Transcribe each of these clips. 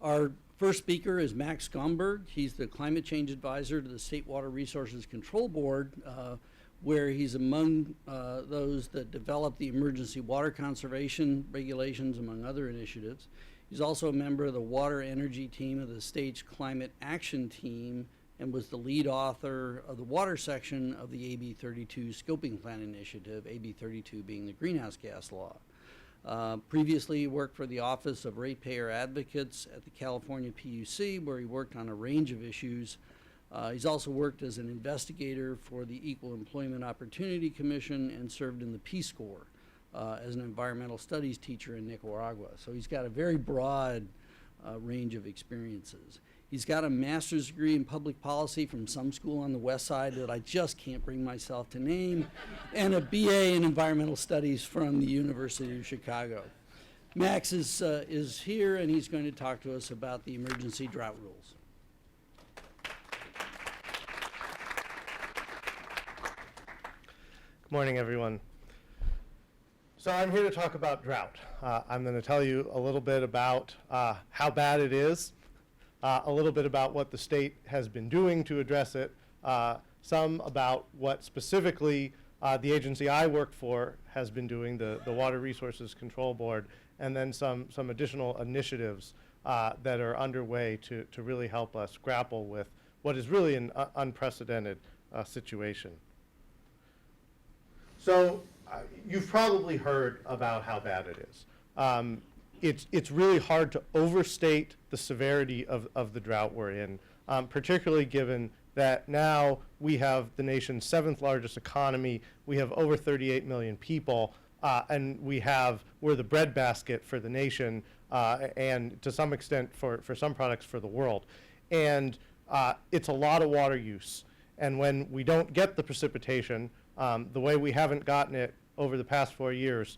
Our first speaker is Max Gomberg. He's the Climate Change Advisor to the State Water Resources Control Board, where he's among those that developed the emergency water conservation regulations, among other initiatives. He's also a member of the water energy team of the state's climate action team and was the lead author of the water section of the AB 32 scoping plan initiative, AB 32 being the greenhouse gas law. Previously, he worked for the Office of Ratepayer Advocates at the California PUC, where he worked on a range of issues. He's also worked as an investigator for the Equal Employment Opportunity Commission and served in the Peace Corps as an environmental studies teacher in Nicaragua. So he's got a very broad range of experiences. He's got a master's degree in public policy from some school on the west side that I just can't bring myself to name, and a BA in environmental studies from the University of Chicago. Max is here, and he's going to talk to us about the emergency drought rules. Good morning, everyone. So I'm here to talk about drought. I'm going to tell you a little bit about how bad it is, a little bit about what the state has been doing to address it, some about what specifically the agency I work for has been doing, the Water Resources Control Board, and then some additional initiatives that are underway to really help us grapple with what is really an unprecedented situation. So you've probably heard about how bad it is. It's really hard to overstate the severity of the drought we're in, particularly given that now we have the nation's 7th largest economy, we have over 38 million people, and we're the breadbasket for the nation, and to some extent for some products for the world. And it's a lot of water use. And when we don't get the precipitation, the way we haven't gotten it over the past 4 years,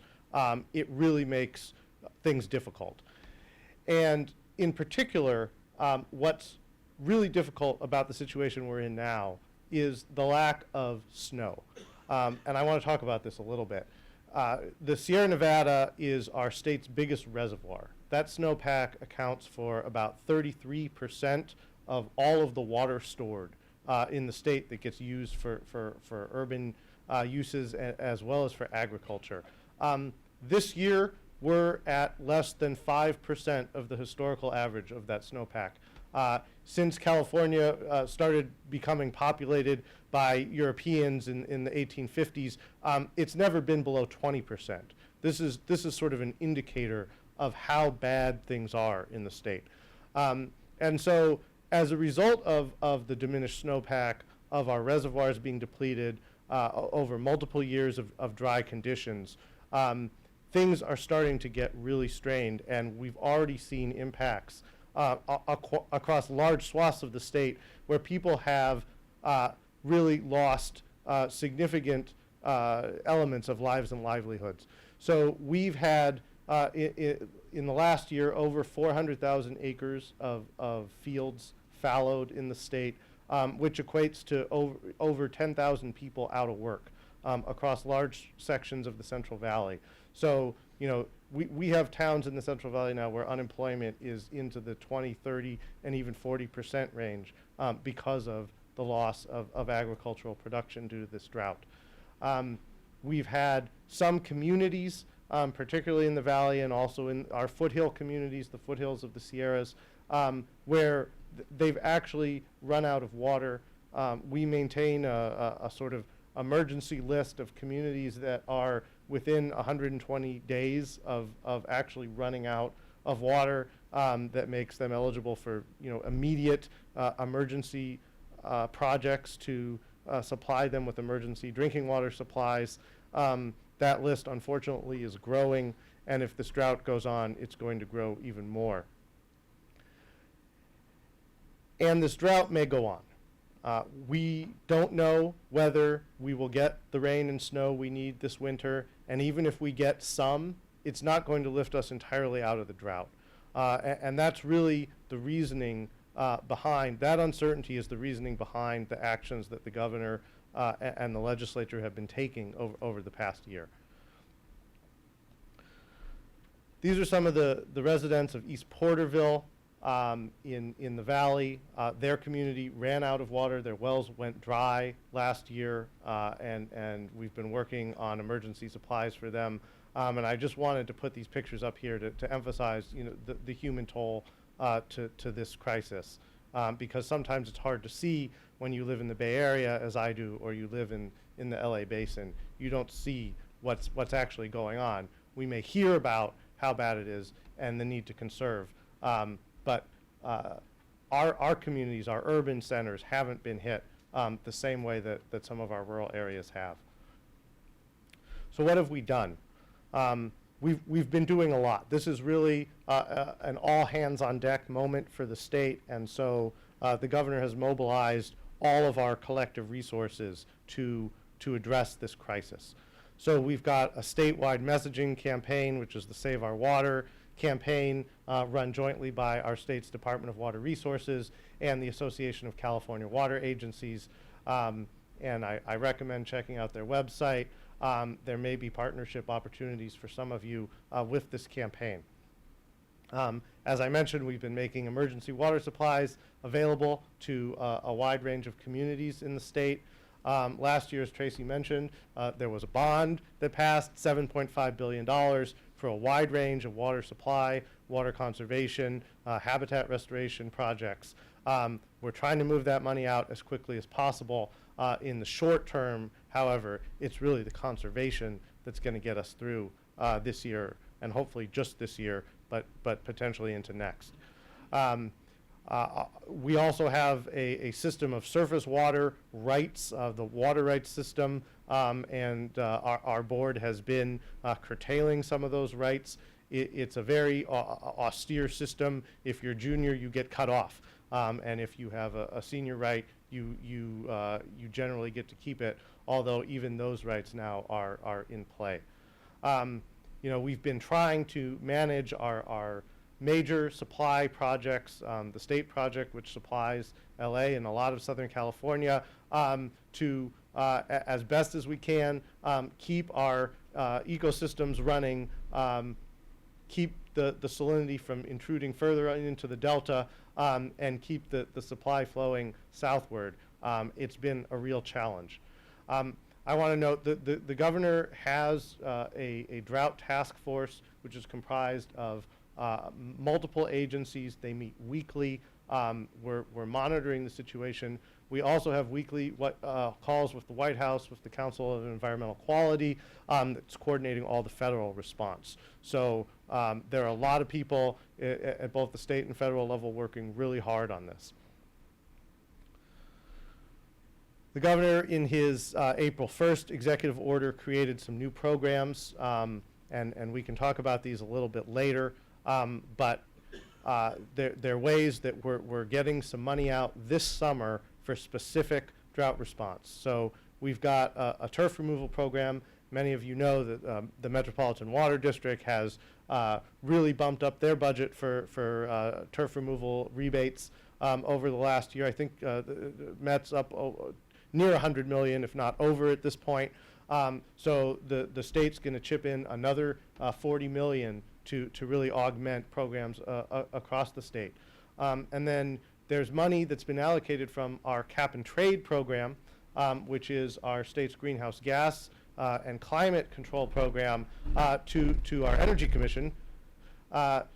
it really makes things difficult. And in particular, what's really difficult about the situation we're in now is the lack of snow. And I want to talk about this a little bit. The Sierra Nevada is our state's biggest reservoir. That snowpack accounts for about 33% of all of the water stored in the state that gets used for urban uses as well as for agriculture. This year, we're at less than 5% of the historical average of that snowpack. Since California started becoming populated by Europeans in the 1850s, it's never been below 20%. This is sort of an indicator of how bad things are in the state. And so as a result of the diminished snowpack, of our reservoirs being depleted over multiple years of dry conditions, things are starting to get really strained, and we've already seen impacts across large swaths of the state where people have really lost significant elements of lives and livelihoods. So we've had, in the last year, over 400,000 acres of fields fallowed in the state, which equates to over 10,000 people out of work across large sections of the Central Valley. So, you know, we have towns in the Central Valley now where unemployment is into the 20, 30, and even 40% range because of the loss of agricultural production due to this drought. We've had some communities, particularly in the valley and also in our foothill communities, the foothills of the Sierras, where they've actually run out of water. We maintain a sort of emergency list of communities that are within 120 days of actually running out of water, that makes them eligible for, you know, immediate emergency projects to supply them with emergency drinking water supplies. That list, unfortunately, is growing, and if this drought goes on, it's going to grow even more. And this drought may go on. We don't know whether we will get the rain and snow we need this winter, and even if we get some, it's not going to lift us entirely out of the drought. And that's really the reasoning behind, that uncertainty is the reasoning behind the actions that the governor and the legislature have been taking over the past year. These are some of the residents of East Porterville. in the valley. Their community ran out of water. Their wells went dry last year, and we've been working on emergency supplies for them. And I just wanted to put these pictures up here to emphasize, the human toll to this crisis, because sometimes it's hard to see when you live in the Bay Area, as I do, or you live in the LA Basin. You don't see what's actually going on. We may hear about how bad it is and the need to conserve, but our communities, our urban centers, haven't been hit the same way that some of our rural areas have. So what have we done? We've been doing a lot. This is really an all-hands-on-deck moment for the state, and so the governor has mobilized all of our collective resources to address this crisis. So we've got a statewide messaging campaign, which is the Save Our Water campaign, run jointly by our state's Department of Water Resources and the Association of California Water Agencies. And I recommend checking out their website. There may be partnership opportunities for some of you with this campaign. As I mentioned, we've been making emergency water supplies available to a wide range of communities in the state. Last year, as Tracy mentioned, there was a bond that passed, $7.5 billion for a wide range of water supply, water conservation, habitat restoration projects. We're trying to move that money out as quickly as possible. In the short term, however, it's really the conservation that's going to get us through this year, and hopefully just this year, but potentially into next. We also have a system of surface water rights, the water rights system, and our board has been curtailing some of those rights. It's a very austere system. If you're junior, you get cut off, and if you have a senior right, you generally get to keep it, although even those rights now are in play. We've been trying to manage our major supply projects, the state project, which supplies LA and a lot of Southern California, to, as best as we can, keep our ecosystems running, keep the salinity from intruding further into the delta, and keep the supply flowing southward. It's been a real challenge. I want to note that the governor has a drought task force, which is comprised of multiple agencies. They meet weekly. We're monitoring the situation. We also have weekly calls with the White House, with the Council of Environmental Quality, that's coordinating all the federal response. So there are a lot of people at both the state and federal level working really hard on this. The governor, in his April 1st executive order, created some new programs, and we can talk about these a little bit later. But there are ways that we're getting some money out this summer for specific drought response. So we've got a turf removal program. Many of you know that the Metropolitan Water District has really bumped up their budget for turf removal rebates over the last year. I think the Met's up near 100 million, if not over at this point. So the state's going to chip in another 40 million to really augment programs across the state. And then there's money that's been allocated from our cap and trade program, which is our state's greenhouse gas and climate control program, to our Energy Commission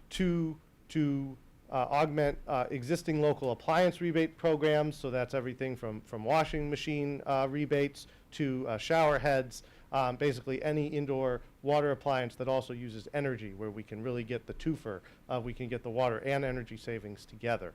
to augment existing local appliance rebate programs. So that's everything from washing machine rebates to shower heads, basically any indoor water appliance that also uses energy, where we can really get the twofer. We can get the water and energy savings together.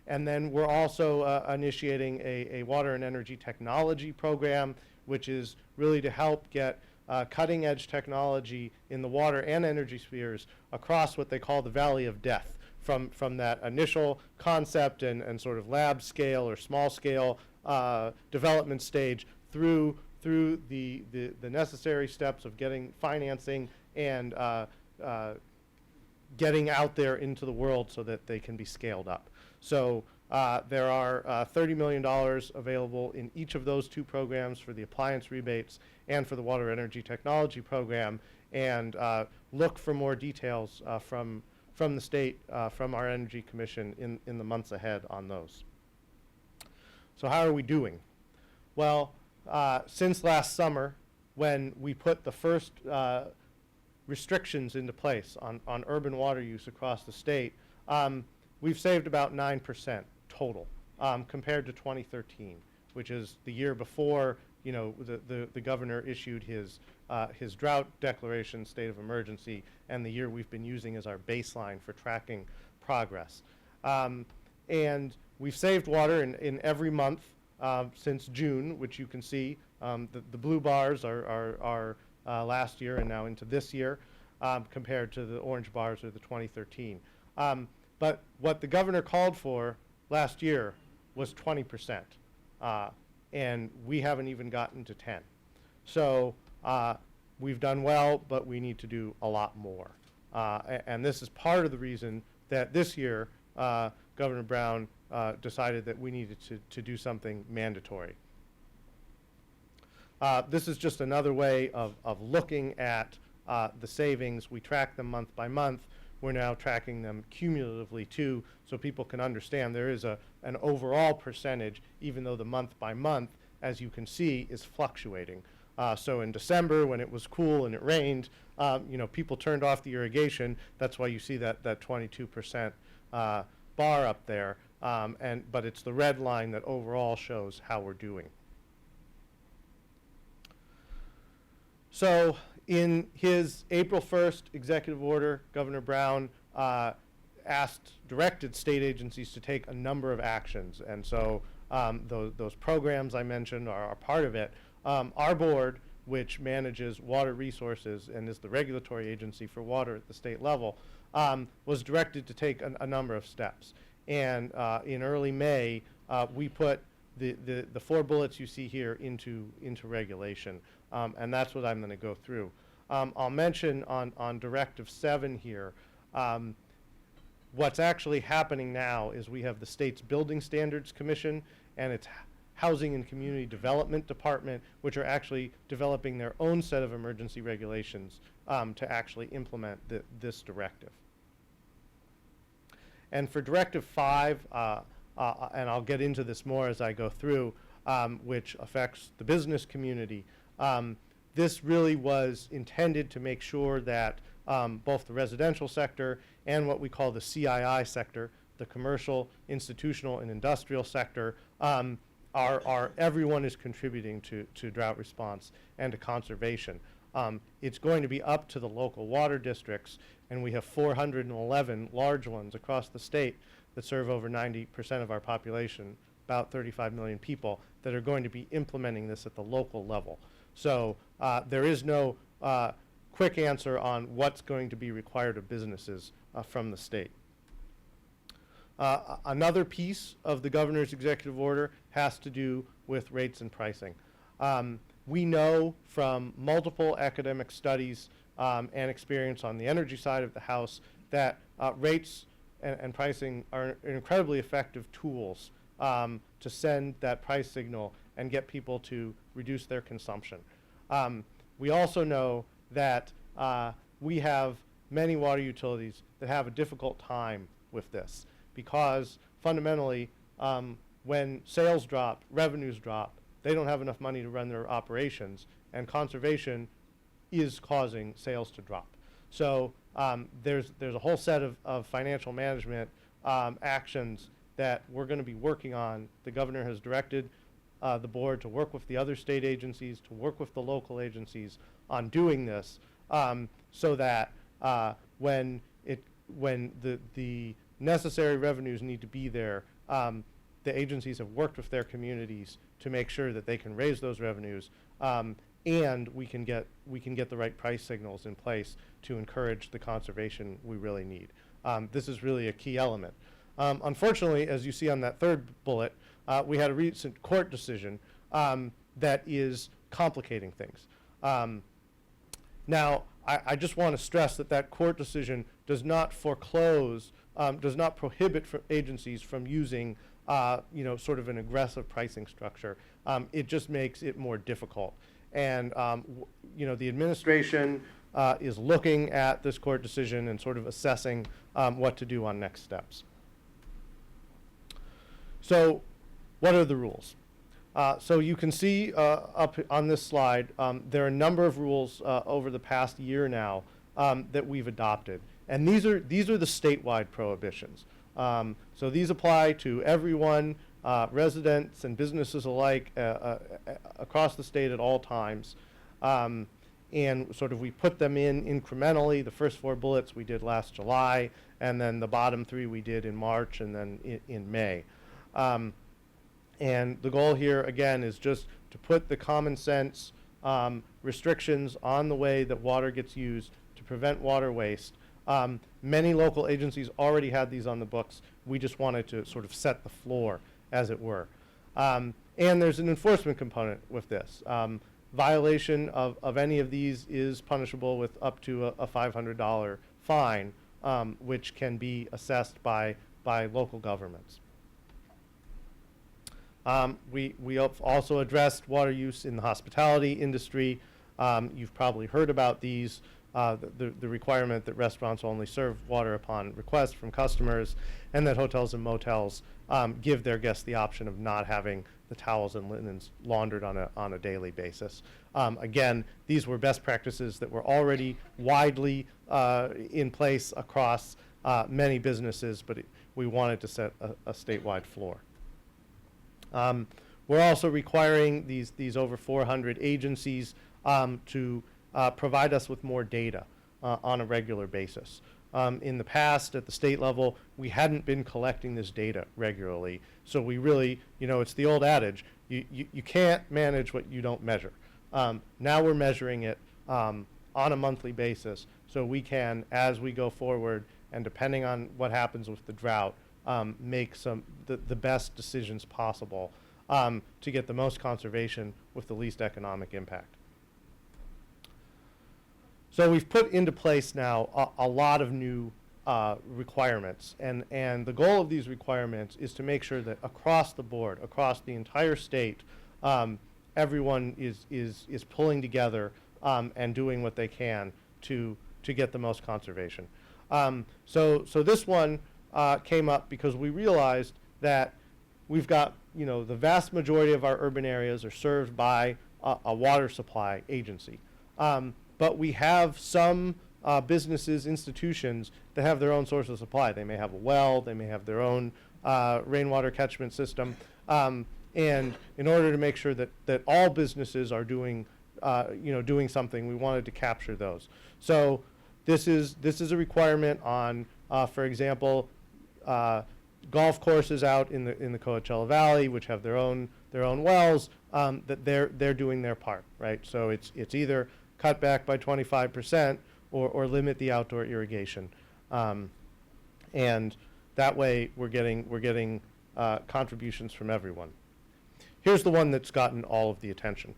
And then we're also initiating a water and energy technology program, which is really to help get cutting edge technology in the water and energy spheres across what they call the Valley of Death, from that initial concept and sort of lab scale or small scale development stage through the necessary steps of getting financing and getting out there into the world so that they can be scaled up. So there are $30 million available in each of those two programs for the appliance rebates and for the water energy technology program, and look for more details from from the state, from our Energy Commission in the months ahead on those. So how are we doing? Well, since last summer, when we put the first restrictions into place on urban water use across the state, we've saved about 9% total compared to 2013, which is the year before the governor issued his drought declaration, state of emergency, and the year we've been using as our baseline for tracking progress. And we've saved water in every month since June, which you can see. The blue bars are last year and now into this year, compared to the orange bars are the 2013. But what the governor called for last year was 20%, and we haven't even gotten to 10. So we've done well, but we need to do a lot more. And this is part of the reason that this year Governor Brown decided that we needed to do something mandatory. This is just another way of looking at the savings. We track them month by month. We're now tracking them cumulatively too, so people can understand there is an overall percentage, even though the month by month, as you can see, is fluctuating. So in December, when it was cool and it rained, people turned off the irrigation. That's why you see that 22% bar up there. But it's the red line that overall shows how we're doing. So in his April 1st executive order, Governor Brown directed state agencies to take a number of actions. And so those programs I mentioned are part of it. Our board, which manages water resources and is the regulatory agency for water at the state level, was directed to take a number of steps. And in early May, we put the 4 bullets you see here into regulation. And that's what I'm going to go through. I'll mention on Directive 7 here, what's actually happening now is we have the state's Building Standards Commission and its Housing and Community Development Department, which are actually developing their own set of emergency regulations to actually implement this directive. And for Directive 5, and I'll get into this more as I go through, which affects the business community, this really was intended to make sure that both the residential sector and what we call the CII sector, the commercial, institutional, and industrial sector, everyone is contributing to drought response and to conservation. It's going to be up to the local water districts, and we have 411 large ones across the state that serve over 90% of our population, about 35 million people, that are going to be implementing this at the local level. So there is no quick answer on what's going to be required of businesses from the state. Another piece of the governor's executive order has to do with rates and pricing. We know from multiple academic studies and experience on the energy side of the house that rates and pricing are incredibly effective tools to send that price signal and get people to reduce their consumption. We also know that we have many water utilities that have a difficult time with this because fundamentally when sales drop, revenues drop, they don't have enough money to run their operations, and conservation is causing sales to drop. So there's a whole set of financial management actions that we're going to be working on. The governor has directed the board to work with the other state agencies, to work with the local agencies on doing this, so that when the necessary revenues need to be there, the agencies have worked with their communities to make sure that they can raise those revenues, and we can get the right price signals in place to encourage the conservation we really need. This is really a key element. Unfortunately, as you see on that third bullet, we had a recent court decision that is complicating things. Now, I just want to stress that court decision does not foreclose, does not prohibit agencies from using sort of an aggressive pricing structure. It just makes it more difficult. And the administration is looking at this court decision and sort of assessing what to do on next steps. So what are the rules? So you can see up on this slide, there are a number of rules over the past year now that we've adopted. And these are the statewide prohibitions. So these apply to everyone, residents and businesses alike across the state at all times. And sort of we put them in incrementally. The first 4 bullets we did last July, and then the bottom 3 we did in March and then in May. And the goal here, again, is just to put the common sense restrictions on the way that water gets used to prevent water waste. Many local agencies already had these on the books. We just wanted to sort of set the floor, as it were. And there's an enforcement component with this. Violation of any of these is punishable with up to a $500 fine, which can be assessed by local governments. We have also addressed water use in the hospitality industry. You've probably heard about these, the requirement that restaurants only serve water upon request from customers, and that hotels and motels give their guests the option of not having the towels and linens laundered on a daily basis. Again, these were best practices that were already widely in place across many businesses, but we wanted to set a statewide floor. We're also requiring these over 400 agencies to provide us with more data on a regular basis. In the past, at the state level, we hadn't been collecting this data regularly. So we really, it's the old adage, you can't manage what you don't measure. Now we're measuring it on a monthly basis, so we can, as we go forward, and depending on what happens with the drought, make the best decisions possible to get the most conservation with the least economic impact. So we've put into place now a lot of new requirements, and the goal of these requirements is to make sure that across the board, across the entire state, everyone is pulling together and doing what they can to get the most conservation. So this one came up because we realized that we've got, the vast majority of our urban areas are served by a water supply agency. But we have some businesses, institutions that have their own source of supply. They may have a well, they may have their own rainwater catchment system. And in order to make sure that all businesses are doing, doing something, we wanted to capture those. So this is a requirement on, for example, golf courses out in the Coachella Valley, which have their own wells, that they're doing their part, right? So it's either cut back by 25% or limit the outdoor irrigation, and that way we're getting contributions from everyone. Here's the one that's gotten all of the attention.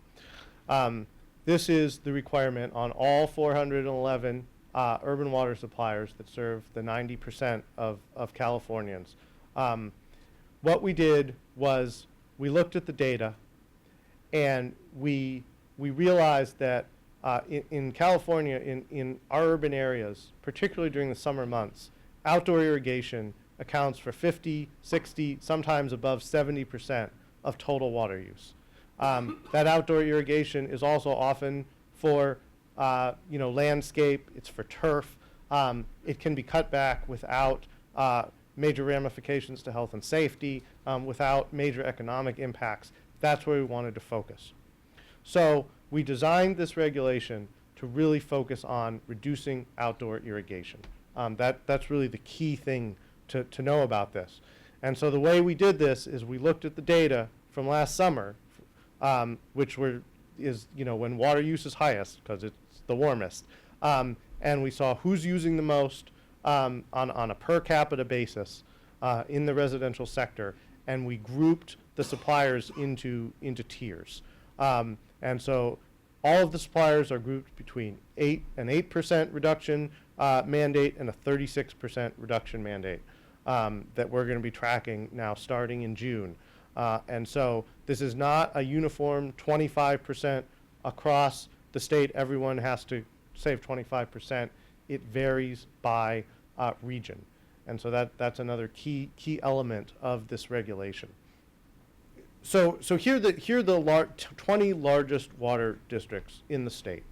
This is the requirement on all 411 urban water suppliers that serve the 90% of Californians. What we did was we looked at the data, and we realized that in California, in our urban areas, particularly during the summer months, outdoor irrigation accounts for 50, 60, sometimes above 70% of total water use. That outdoor irrigation is also often for landscape, it's for turf. It can be cut back without major ramifications to health and safety, without major economic impacts. That's where we wanted to focus. So we designed this regulation to really focus on reducing outdoor irrigation. That's really the key thing to know about this. And so the way we did this is we looked at the data from last summer, which is when water use is highest, because it's the warmest. And we saw who's using the most on a per capita basis in the residential sector, and we grouped the suppliers into tiers. And so all of the suppliers are grouped between an 8% reduction mandate and a 36% reduction mandate that we're going to be tracking now starting in June. And so this is not a uniform 25% across the state. Everyone has to save 25%. It varies by region. And so that's another key element of this regulation. So here are the 20 largest water districts in the state.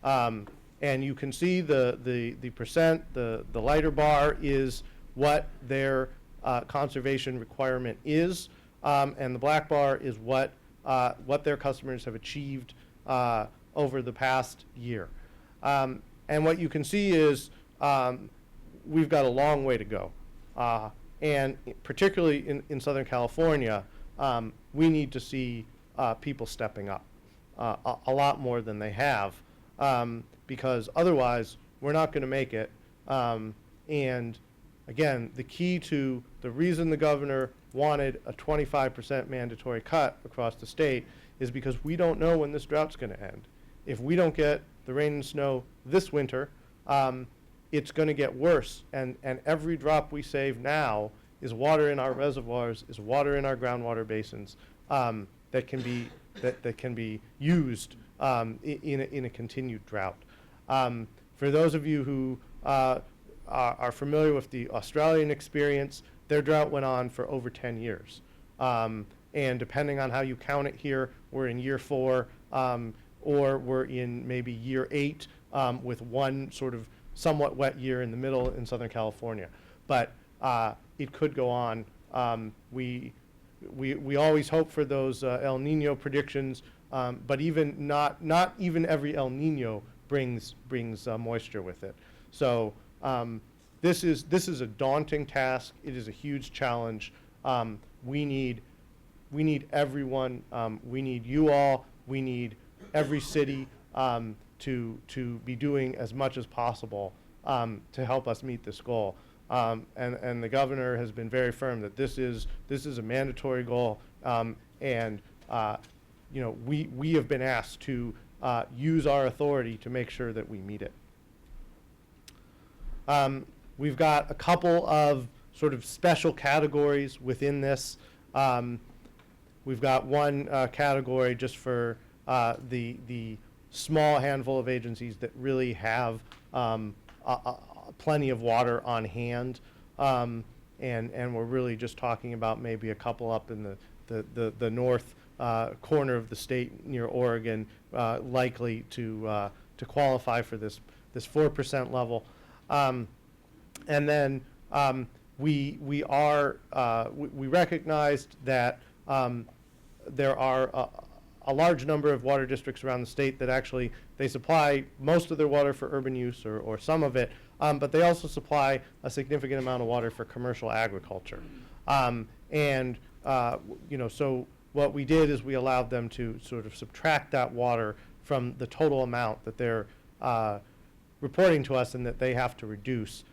And you can see the percent, the lighter bar is what their conservation requirement is, and the black bar is what their customers have achieved over the past year. And what you can see is we've got a long way to go. And particularly in Southern California, we need to see people stepping up a lot more than they have, because otherwise we're not going to make it. And again, the key to the reason the governor wanted a 25% mandatory cut across the state is because we don't know when this drought's going to end. If we don't get the rain and snow this winter, it's going to get worse. And every drop we save now is water in our reservoirs, is water in our groundwater basins that can be used in a continued drought. For those of you who are familiar with the Australian experience, their drought went on for over 10 years. And depending on how you count it here, we're in year 4, or we're in maybe year 8, with one sort of somewhat wet year in the middle in Southern California. But it could go on. We always hope for those El Nino predictions, but even not even every El Nino brings moisture with it. So this is a daunting task. It is a huge challenge. We need everyone. We need you all. We need every city to be doing as much as possible to help us meet this goal. And the governor has been very firm that this is a mandatory goal, and we have been asked to use our authority to make sure that we meet it. We've got a couple of sort of special categories within this. We've got one category just for the small handful of agencies that really have plenty of water on hand, and we're really just talking about maybe a couple up in the north corner of the state near Oregon, likely to qualify for this 4% level. And then we recognized that there are a large number of water districts around the state that actually they supply most of their water for urban use or some of it, but they also supply a significant amount of water for commercial agriculture. So what we did is we allowed them to sort of subtract that water from the total amount that they're reporting to us and that they have to reduce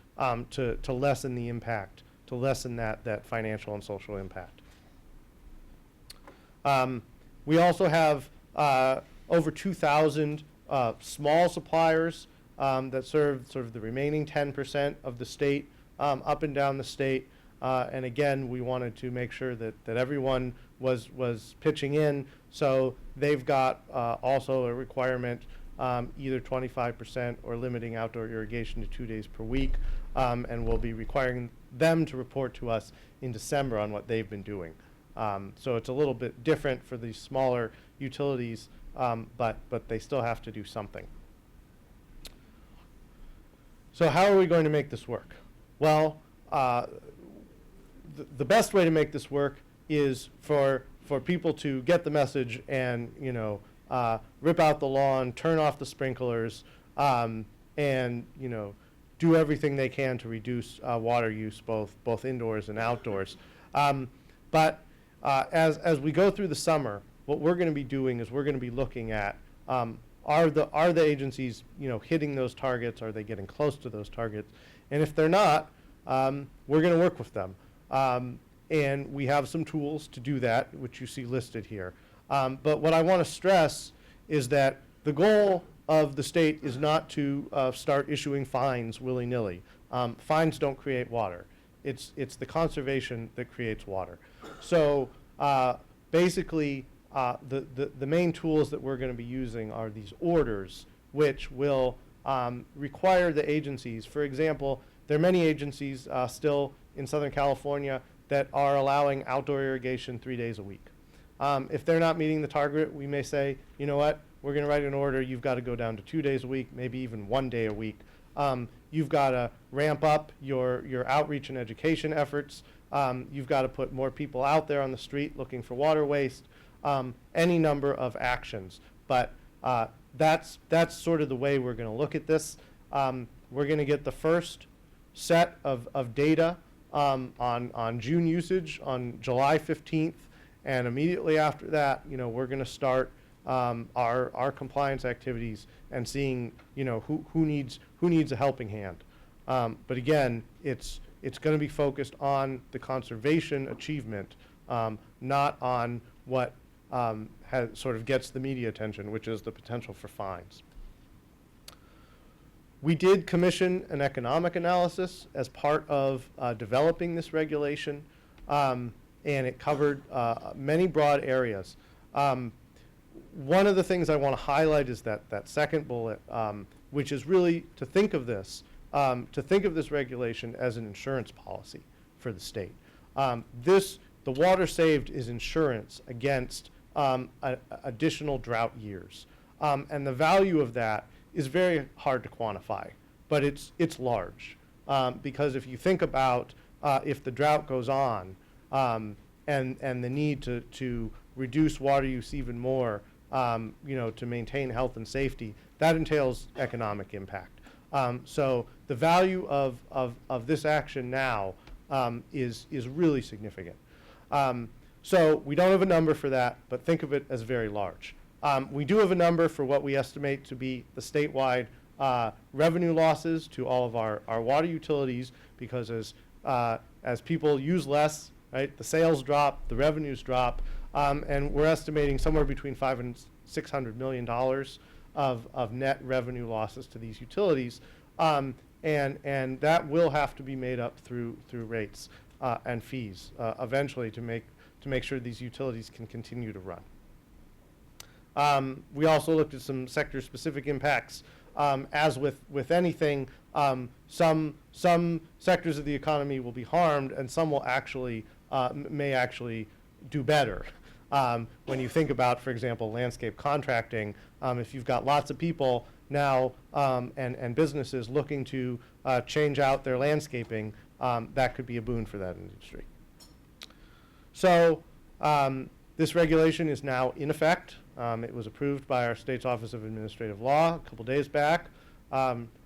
to lessen the impact, to lessen that financial and social impact. We also have over 2,000 small suppliers that serve sort of the remaining 10% of the state, up and down the state. And again, we wanted to make sure that everyone was pitching in. So they've got also a requirement, either 25% or limiting outdoor irrigation to 2 days per week. And we'll be requiring them to report to us in December on what they've been doing. So it's a little bit different for these smaller utilities, but they still have to do something. So how are we going to make this work? Well, the best way to make this work is for people to get the message and rip out the lawn, turn off the sprinklers, and do everything they can to reduce water use both indoors and outdoors. But as we go through the summer, what we're going to be doing is we're going to be looking at are the agencies hitting those targets? Are they getting close to those targets? And if they're not, we're going to work with them. And we have some tools to do that, which you see listed here. But what I want to stress is that the goal of the state is not to start issuing fines willy-nilly. Fines don't create water. It's the conservation that creates water. So basically, the main tools that we're going to be using are these orders, which will require the agencies. For example, there are many agencies still in Southern California that are allowing outdoor irrigation 3 days a week. If they're not meeting the target, we may say, you know what, we're going to write an order, you've got to go down to 2 days a week, maybe even 1 day a week. You've got to ramp up your outreach and education efforts. You've got to put more people out there on the street looking for water waste, any number of actions. But that's sort of the way we're going to look at this. We're going to get the first set of data on June usage on July 15th, and immediately after that, we're going to start our compliance activities and seeing, who needs a helping hand. But again, it's going to be focused on the conservation achievement, not on what sort of gets the media attention, which is the potential for fines. We did commission an economic analysis as part of developing this regulation, and it covered many broad areas. One of the things I want to highlight is that second bullet, which is really to think of this regulation as an insurance policy for the state. The water saved is insurance against additional drought years, and the value of that is very hard to quantify, but it's large, because if you think about if the drought goes on, and the need to reduce water use even more, to maintain health and safety, that entails economic impact. So the value of this action now is really significant. So we don't have a number for that, but think of it as very large. We do have a number for what we estimate to be the statewide revenue losses to all of our water utilities, because as people use less, right, the sales drop, the revenues drop, and we're estimating somewhere between $500 and $600 million of net revenue losses to these utilities, and that will have to be made up through rates and fees eventually to make sure these utilities can continue to run. We also looked at some sector-specific impacts. As with anything, some sectors of the economy will be harmed, and some will actually may actually do better. When you think about, for example, landscape contracting, if you've got lots of people now and businesses looking to change out their landscaping, that could be a boon for that industry. So this regulation is now in effect. It was approved by our state's Office of Administrative Law a couple days back.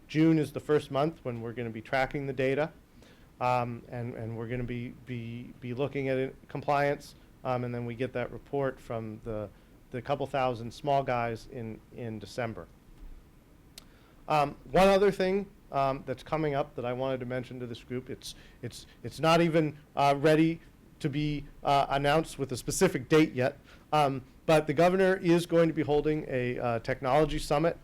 June is the first month when we're going to be tracking the data, and we're going to be looking at compliance, and then we get that report from the couple thousand small guys in December. One other thing that's coming up that I wanted to mention to this group, it's not even ready to be announced with a specific date yet, but the governor is going to be holding a technology summit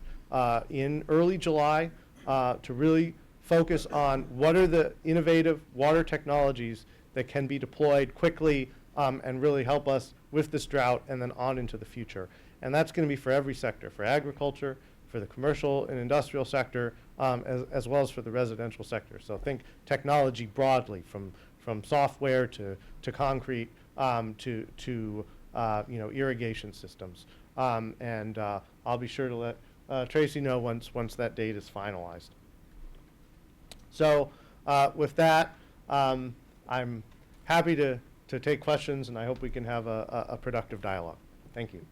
in early July to really focus on what are the innovative water technologies that can be deployed quickly and really help us with this drought and then on into the future. And that's going to be for every sector, for agriculture, for the commercial and industrial sector, as well as for the residential sector. So think technology broadly, from software to concrete to irrigation systems. And I'll be sure to let Tracy know once that date is finalized. So with that, I'm happy to take questions, and I hope we can have a productive dialogue. Thank you.